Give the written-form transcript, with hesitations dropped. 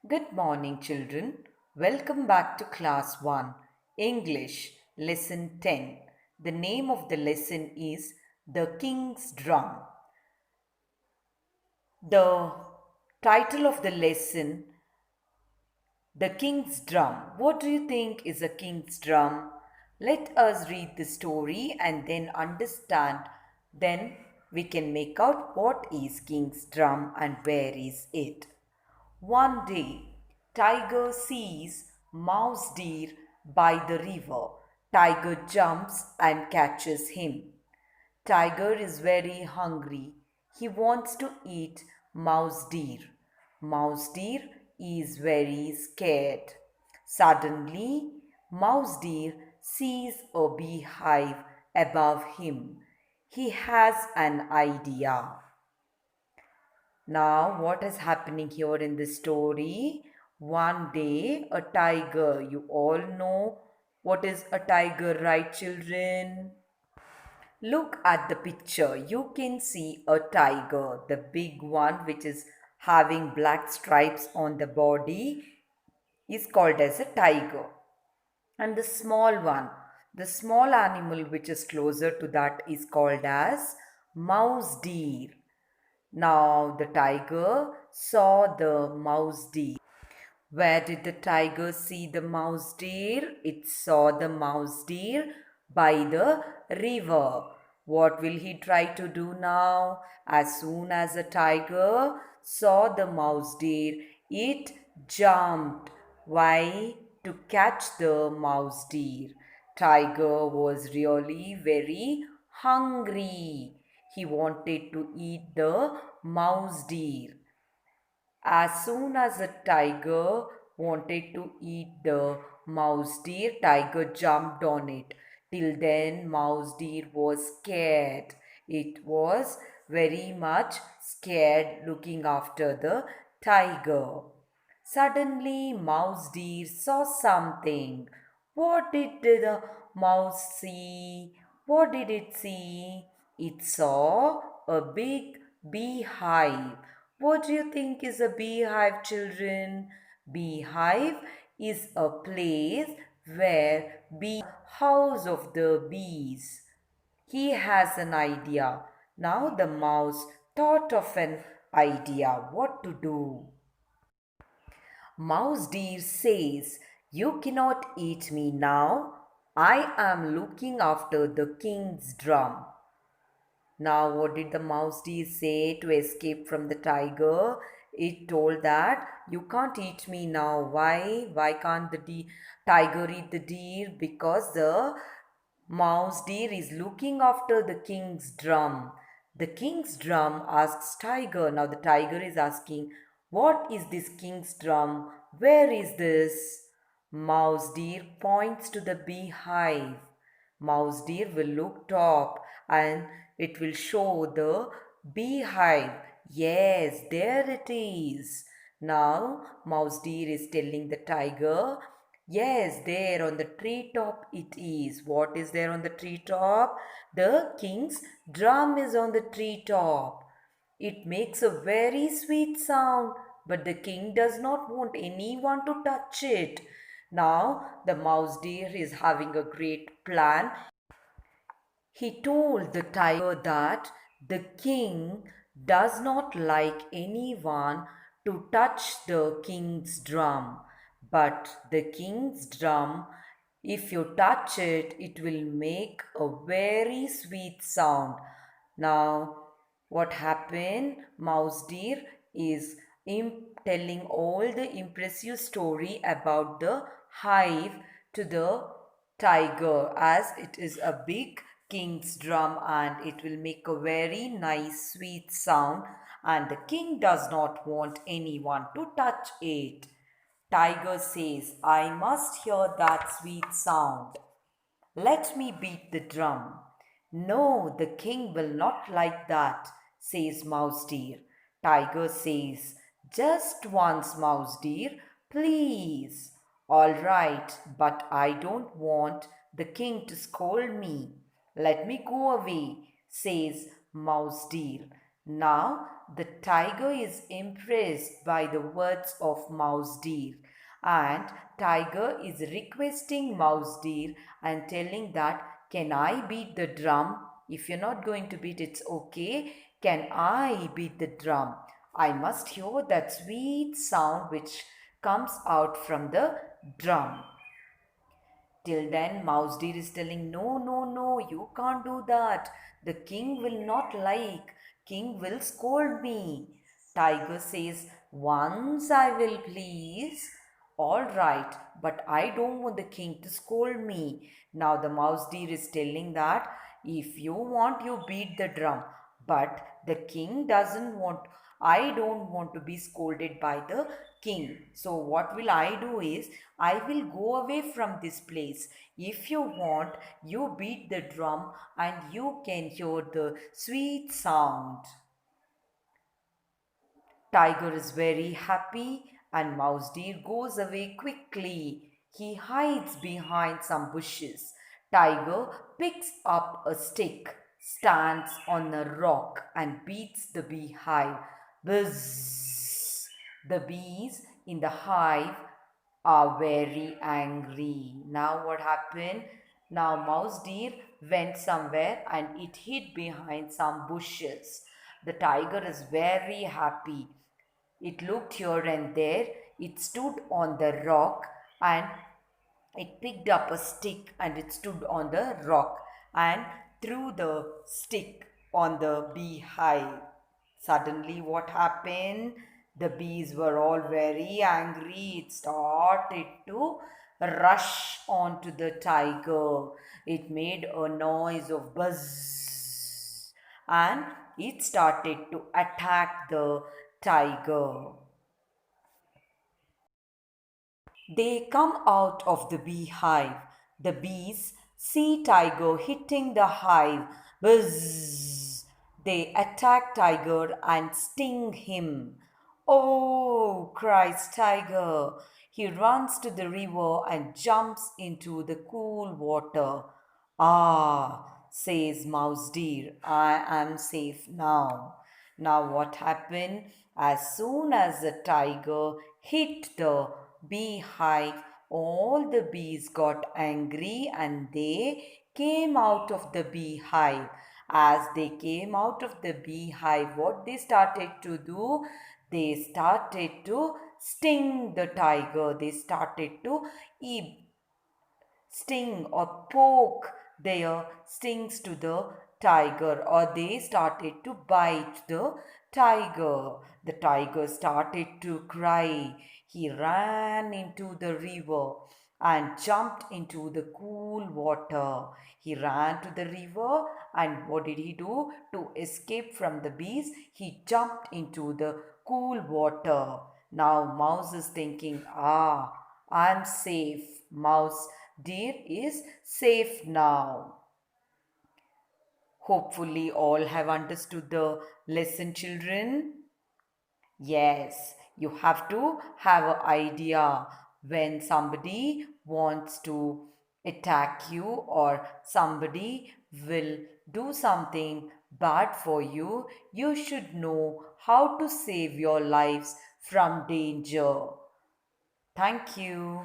Good morning, children. Welcome back to Class 1, English, Lesson 10. The name of the lesson is The King's Drum. The title of the lesson, The King's Drum. What do you think is a king's drum? Let us read the story and then understand. Then we can make out what is king's drum and where is it. One day, Tiger sees Mouse Deer by the river. Tiger jumps and catches him. Tiger is very hungry. He wants to eat Mouse Deer. Mouse Deer is very scared. Suddenly, Mouse Deer sees a beehive above him. He has an idea. Now, what is happening here in the story? One day, a tiger. You all know what is a tiger, right, children? Look at the picture. You can see a tiger, the big one, which is having black stripes on the body, is called as a tiger. And the small one, the small animal which is closer to that, is called as mouse deer. Now the tiger saw the mouse deer. Where did the tiger see the mouse deer? It saw the mouse deer by the river. What will he try to do now? As soon as the tiger saw the mouse deer, it jumped. Why? To catch the mouse deer. Tiger was really very hungry. He wanted to eat the mouse deer. As soon as the tiger wanted to eat the mouse deer, tiger jumped on it. Till then, mouse deer was scared. It was very much scared looking after the tiger. Suddenly, mouse deer saw something. What did the mouse see? What did it see? It saw a big beehive. What do you think is a beehive, children? Beehive is a place where house of the bees. He has an idea. Now the mouse thought of an idea what to do. Mouse deer says, "You cannot eat me now. I am looking after the king's drum." Now, what did the mouse deer say to escape from the tiger? It told that you can't eat me now. Why? Why can't the tiger eat the deer? Because the mouse deer is looking after the king's drum. The king's drum asks tiger. Now the tiger is asking, what is this king's drum? Where is this? Mouse deer points to the beehive. Mouse deer will look top and it will show the beehive. Yes, there it is. Now, mouse deer is telling the tiger, yes, there on the treetop it is. What is there on the treetop? The king's drum is on the treetop. It makes a very sweet sound, but the king does not want anyone to touch it. Now, the mouse deer is having a great plan. He told the tiger that the king does not like anyone to touch the king's drum. But the king's drum, if you touch it, it will make a very sweet sound. Now, what happened? Mouse deer is telling all the impressive story about the hive to the tiger, as it is a big king's drum and it will make a very nice sweet sound, and the king does not want anyone to touch it. Tiger says, I must hear that sweet sound. Let me beat the drum. No, the king will not like that, says Mouse Deer. Tiger says, just once, Mouse Deer, please. All right, but I don't want the king to scold me. Let me go away, says Mouse Deer. Now the tiger is impressed by the words of Mouse Deer, and tiger is requesting Mouse Deer and telling that, can I beat the drum? If you're not going to beat, it's okay. Can I beat the drum? I must hear that sweet sound which comes out from the drum. Till then, Mouse Deer is telling, no, no, no, you can't do that. The king will not like. King will scold me. Tiger says, once I will please. All right, but I don't want the king to scold me. Now the Mouse Deer is telling that if you want, you beat the drum. But the king doesn't want, I don't want to be scolded by the king. So, what will I do is, I will go away from this place. If you want, you beat the drum and you can hear the sweet sound. Tiger is very happy and Mouse Deer goes away quickly. He hides behind some bushes. Tiger picks up a stick, stands on a rock and beats the beehive. Buzz! The bees in the hive are very angry. Now what happened? Now Mouse Deer went somewhere and it hid behind some bushes. The tiger is very happy. It looked here and there. It stood on the rock and it picked up a stick and it stood on the rock and threw the stick on the beehive. Suddenly, what happened? The bees were all very angry. It started to rush onto the tiger. It made a noise of buzz and it started to attack the tiger. They come out of the beehive. The bees see Tiger hitting the hive. Buzz! They attack Tiger and sting him. Oh, cries Tiger. He runs to the river and jumps into the cool water. Ah, says Mouse Deer, I am safe now. Now, what happened? As soon as the tiger hit the beehive, all the bees got angry and they came out of the beehive. As they came out of the beehive, what they started to do? They started to sting the tiger. They started to eat sting or poke their stings to the tiger, or they started to bite the tiger. The tiger started to cry. He ran into the river and jumped into the cool water. He ran to the river and what did he do? To escape from the bees, he jumped into the cool water. Now Mouse is thinking, I'm safe. Mouse Deer is safe now. Hopefully, all have understood the lesson, children. Yes, you have to have an idea when somebody wants to attack you or somebody will do something bad for you. You should know how to save your lives from danger. Thank you.